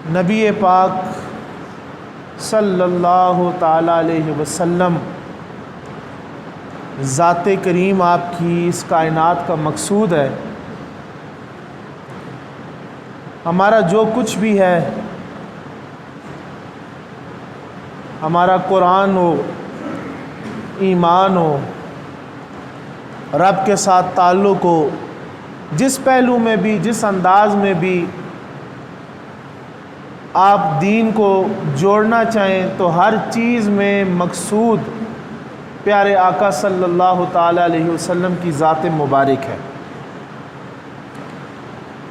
نبی پاک صلی اللہ تعالیٰ علیہ وسلم ذات کریم آپ کی اس کائنات کا مقصود ہے۔ ہمارا جو کچھ بھی ہے، ہمارا قرآن ہو، ایمان ہو، رب کے ساتھ تعلق ہو، جس پہلو میں بھی، جس انداز میں بھی آپ دین کو جوڑنا چاہیں تو ہر چیز میں مقصود پیارے آقا صلی اللہ تعالیٰ علیہ وسلم کی ذات مبارک ہے۔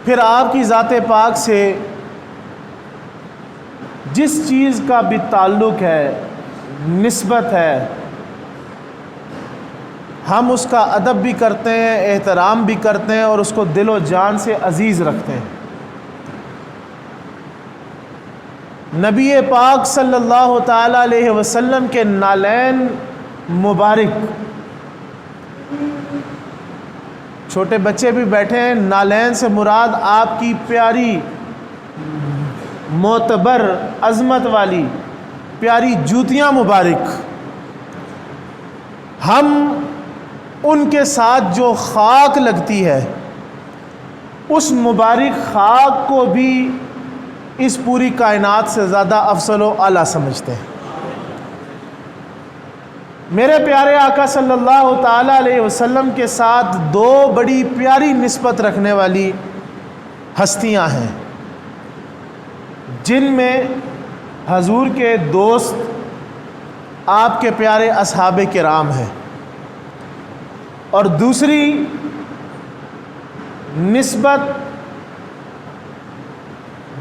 پھر آپ کی ذات پاک سے جس چیز کا بھی تعلق ہے، نسبت ہے، ہم اس کا ادب بھی کرتے ہیں، احترام بھی کرتے ہیں اور اس کو دل و جان سے عزیز رکھتے ہیں۔ نبی پاک صلی اللہ تعالیٰ علیہ وسلم کے نالین مبارک، چھوٹے بچے بھی بیٹھے ہیں، نالین سے مراد آپ کی پیاری معتبر عظمت والی پیاری جوتیاں مبارک، ہم ان کے ساتھ جو خاک لگتی ہے اس مبارک خاک کو بھی اس پوری کائنات سے زیادہ افضل و اعلیٰ سمجھتے ہیں۔ میرے پیارے آقا صلی اللہ تعالیٰ علیہ وسلم کے ساتھ دو بڑی پیاری نسبت رکھنے والی ہستیاں ہیں، جن میں حضور کے دوست آپ کے پیارے اصحاب کرام ہیں، اور دوسری نسبت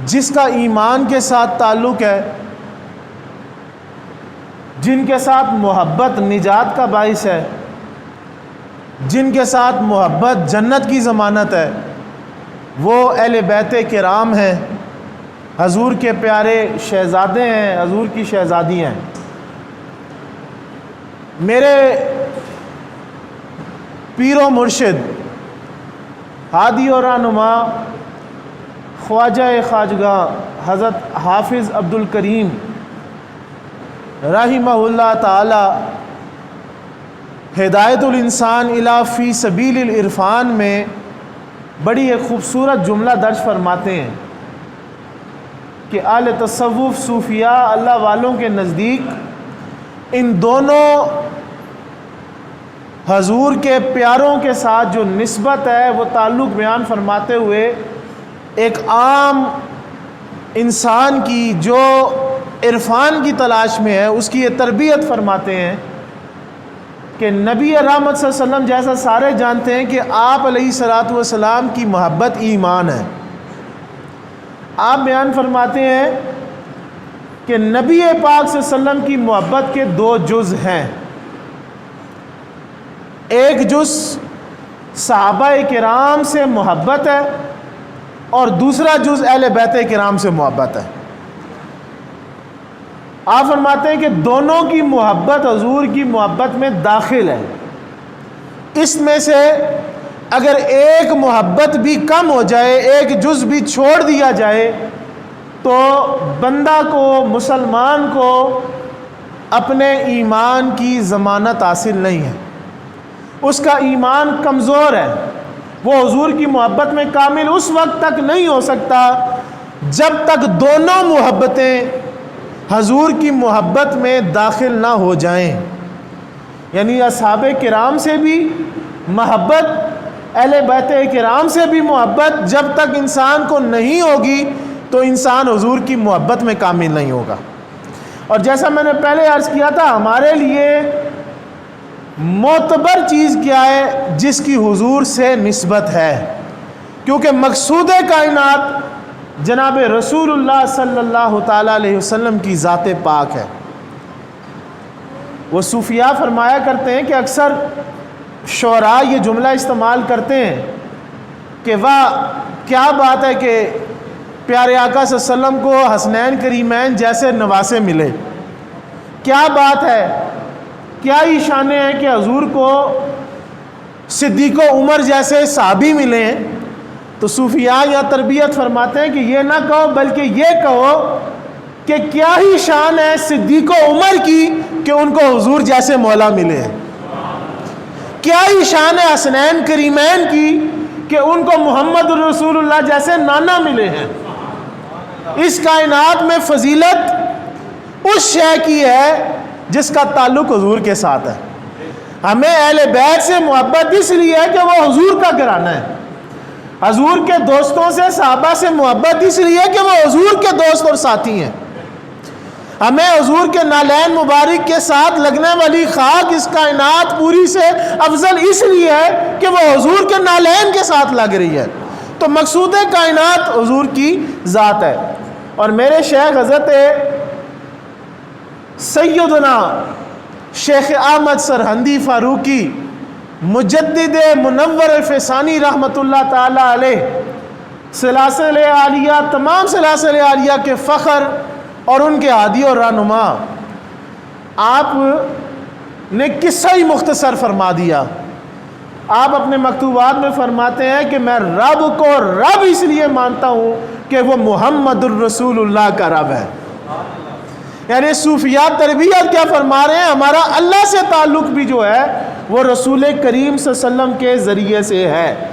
جس کا ایمان کے ساتھ تعلق ہے، جن کے ساتھ محبت نجات کا باعث ہے، جن کے ساتھ محبت جنت کی ضمانت ہے، وہ اہل بیت کرام ہیں، حضور کے پیارے شہزادے ہیں، حضور کی شہزادی ہیں۔ میرے پیر و مرشد، ہادی و رہنما، خواجہ خواجگاہ حضرت حافظ عبد الکریم رحمہ اللہ تعالی ہدایت الانسان الی فی سبیل العرفان میں بڑی ایک خوبصورت جملہ درج فرماتے ہیں کہ اہل تصوف صوفیاء اللہ والوں کے نزدیک ان دونوں حضور کے پیاروں کے ساتھ جو نسبت ہے وہ تعلق بیان فرماتے ہوئے ایک عام انسان کی جو عرفان کی تلاش میں ہے اس کی یہ تربیت فرماتے ہیں کہ نبی رحمت صلی اللہ علیہ وسلم جیسا سارے جانتے ہیں کہ آپ علیہ الصلوۃ والسلام کی محبت ایمان ہے۔ آپ بیان فرماتے ہیں کہ نبی پاک صلی اللہ علیہ وسلم کی محبت کے دو جز ہیں، ایک جز صحابہ کرام سے محبت ہے اور دوسرا جز اہل بیت کرام سے محبت ہے۔ آپ فرماتے ہیں کہ دونوں کی محبت حضور کی محبت میں داخل ہے، اس میں سے اگر ایک محبت بھی کم ہو جائے، ایک جز بھی چھوڑ دیا جائے تو بندہ کو، مسلمان کو اپنے ایمان کی ضمانت حاصل نہیں ہے، اس کا ایمان کمزور ہے، وہ حضور کی محبت میں کامل اس وقت تک نہیں ہو سکتا جب تک دونوں محبتیں حضور کی محبت میں داخل نہ ہو جائیں، یعنی اصحاب کرام سے بھی محبت، اہل بیت کرام سے بھی محبت جب تک انسان کو نہیں ہوگی تو انسان حضور کی محبت میں کامل نہیں ہوگا۔ اور جیسا میں نے پہلے عرض کیا تھا، ہمارے لیے معتبر چیز کیا ہے؟ جس کی حضور سے نسبت ہے، کیونکہ مقصود کائنات جناب رسول اللہ صلی اللہ تعالیٰ علیہ وسلم کی ذات پاک ہے۔ وہ صوفیاء فرمایا کرتے ہیں کہ اکثر شعراء یہ جملہ استعمال کرتے ہیں کہ واہ کیا بات ہے کہ پیارے آقا صلی اللہ علیہ وسلم کو حسنین کریمین جیسے نواسے ملے، کیا بات ہے، کیا ہی شان ہے کہ حضور کو صدیق و عمر جیسے صحابی ملے ہیں، تو صوفیاء یا تربیت فرماتے ہیں کہ یہ نہ کہو بلکہ یہ کہو کہ کیا ہی شان ہے صدیق و عمر کی کہ ان کو حضور جیسے مولا ملے ہیں، کیا ہی شان ہے حسنین کریمین کی کہ ان کو محمد الرسول اللہ جیسے نانا ملے ہیں۔ اس کائنات میں فضیلت اس شے کی ہے جس کا تعلق حضور کے ساتھ ہے۔ ہمیں اہل بیت سے محبت اس لیے ہے کہ وہ حضور کا گھرانہ ہے، حضور کے دوستوں سے صحابہ سے محبت اس لیے کہ وہ حضور کے دوست اور ساتھی ہیں۔ ہمیں حضور کے نالین مبارک کے ساتھ لگنے والی خاک اس کائنات پوری سے افضل اس لیے ہے کہ وہ حضور کے نالین کے ساتھ لگ رہی ہے۔ تو مقصود کائنات حضور کی ذات ہے۔ اور میرے شیخ حضرت سیدنا شیخ احمد سرہندی فاروقی مجدد منور الفسانی رحمۃ اللہ تعالی علیہ سلاسل عالیہ، تمام سلاسل عالیہ کے فخر اور ان کے ہادی اور رہنما، آپ نے قصہ ہی مختصر فرما دیا۔ آپ اپنے مکتوبات میں فرماتے ہیں کہ میں رب کو رب اس لیے مانتا ہوں کہ وہ محمد الرسول اللہ کا رب ہے۔ یعنی صوفیاء تربیت کیا فرما رہے ہیں؟ ہمارا اللہ سے تعلق بھی جو ہے وہ رسول کریم صلی اللہ علیہ وسلم کے ذریعے سے ہے۔